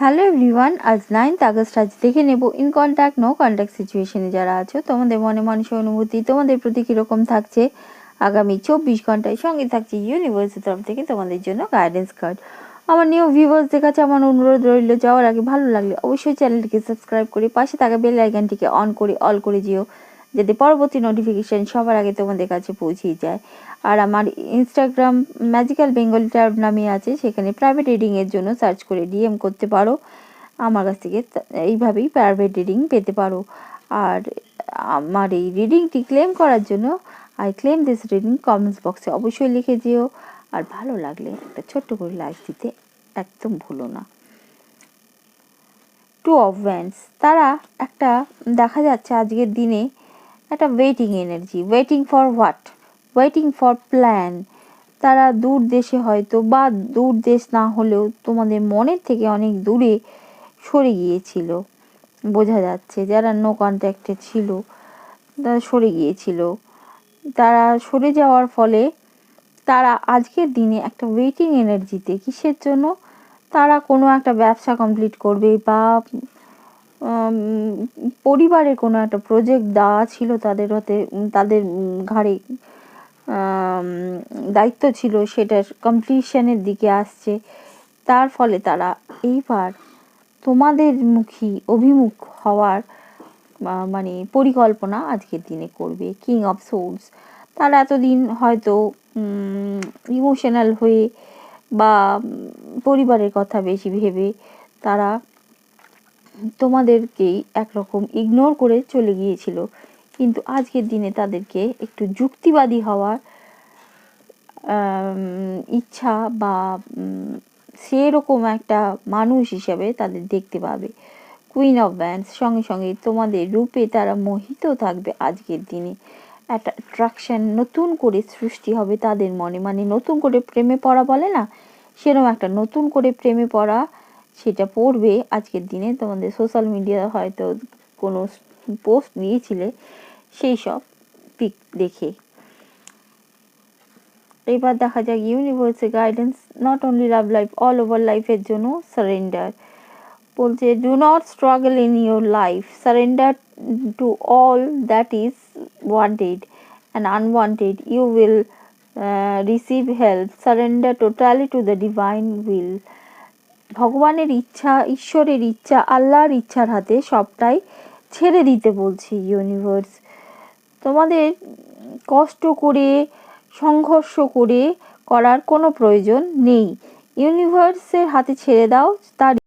Hello everyone, আজ 9th August. আজ দেখে নেব ইন কন্ট্যাক্ট নো কন্ট্যাক্ট সিচুয়েশনে যারা আছো, তোমাদের মনে মানুষের অনুভূতি তোমাদের প্রতি কীরকম থাকছে আগামী 24 ঘন্টায়। সঙ্গে থাকছে ইউনিভার্সের তরফ থেকে তোমাদের জন্য গাইডেন্স কার্ড। আমার নিউ ভিউয়ার্সদের কাছে আমার অনুরোধ রইল, যাওয়ার আগে ভালো লাগলে অবশ্যই চ্যানেলটিকে সাবস্ক্রাইব করে পাশে থাকা বেল আইকনটিকে অল করে যেও, যাতে পরবর্তী নোটিফিকেশান সবার আগে তোমাদের কাছে পৌঁছে যায়। আর আমার ইনস্টাগ্রাম ম্যাজিক্যাল বেঙ্গলি ট্যাব নামে আছে, সেখানে প্রাইভেট রিডিংয়ের জন্য সার্চ করে ডিএম করতে পারো, আমার কাছ থেকে এইভাবেই প্রাইভেট রিডিং পেতে পারো। আর আমার এই রিডিংটি ক্লেম করার জন্য I claim this reading comments বক্সে অবশ্যই লিখে যেও। আর ভালো লাগলে একটা ছোট্ট করে লাইক দিতে একদম ভুলো না। টু অফ ওয়ান্স, তারা একটা দেখা যাচ্ছে আজকের দিনে একটা waiting energy. Waiting for what? Waiting for plan. তারা দূর দেশে হয়তো, বা দূর দেশ না হলেও তোমাদের মনের থেকে অনেক দূরে সরে গিয়েছিল, বোঝা যাচ্ছে। যারা নো কন্ট্যাক্টে ছিল তারা সরে গিয়েছিল। তারা সরে যাওয়ার ফলে তারা আজকের দিনে একটা ওয়েটিং এনার্জিতে, কিসের জন্য? তারা কোনো একটা ব্যবসা কমপ্লিট করবে, বা পরিবারের কোনো একটা প্রজেক্ট দেওয়া ছিল তাদের হাতে, তাদের ঘাড়ে দায়িত্ব ছিল, সেটার কমপ্লিশনের দিকে আসছে। তার ফলে তারা এইবার তোমাদের অভিমুখ হওয়ার মানে পরিকল্পনা আজকের দিনে করবে। কিং অফ সোর্স, তারা এতদিন হয়তো ইমোশনাল হয়ে বা পরিবারের কথা বেশি ভেবে তারা তোমাদেরকেই একরকম ইগনোর করে চলে গিয়েছিল, কিন্তু আজকের দিনে তাদেরকে একটু যুক্তিবাদী হওয়ার ইচ্ছা, বা সেরকম একটা মানুষ হিসাবে তাদের দেখতে পাবে। কুইন অফ ওয়ান্স, সঙ্গে সঙ্গে তোমাদের রূপে তারা মোহিত থাকবে আজকের দিনে। একটা অ্যাট্রাকশন নতুন করে সৃষ্টি হবে তাদের মনে, মানে নতুন করে প্রেমে পড়া বলে না, সেরকম একটা নতুন করে প্রেমে পড়া সেটা পড়বে আজকের দিনে। তোমাদের সোশ্যাল মিডিয়া হয়তো কোনো পোস্ট দিয়েছিলে সেই সব পিক দেখে। এবার দেখা যাক ইউনিভার্সের guidance not only love life, all over লাইফের জন্য। সারেন্ডার বলছে, do not struggle in your life, surrender to all that is wanted and unwanted, you will receive help, surrender totally to the divine will. ভগবানের ইচ্ছা, ঈশ্বরের ইচ্ছা, আল্লাহর ইচ্ছার হাতে সবটাই ছেড়ে দিতে বলছি ইউনিভার্স। তোমাদের কষ্ট করে, সংঘর্ষ করে করার কোনো প্রয়োজন নেই, ইউনিভার্সের হাতে ছেড়ে দাও। তার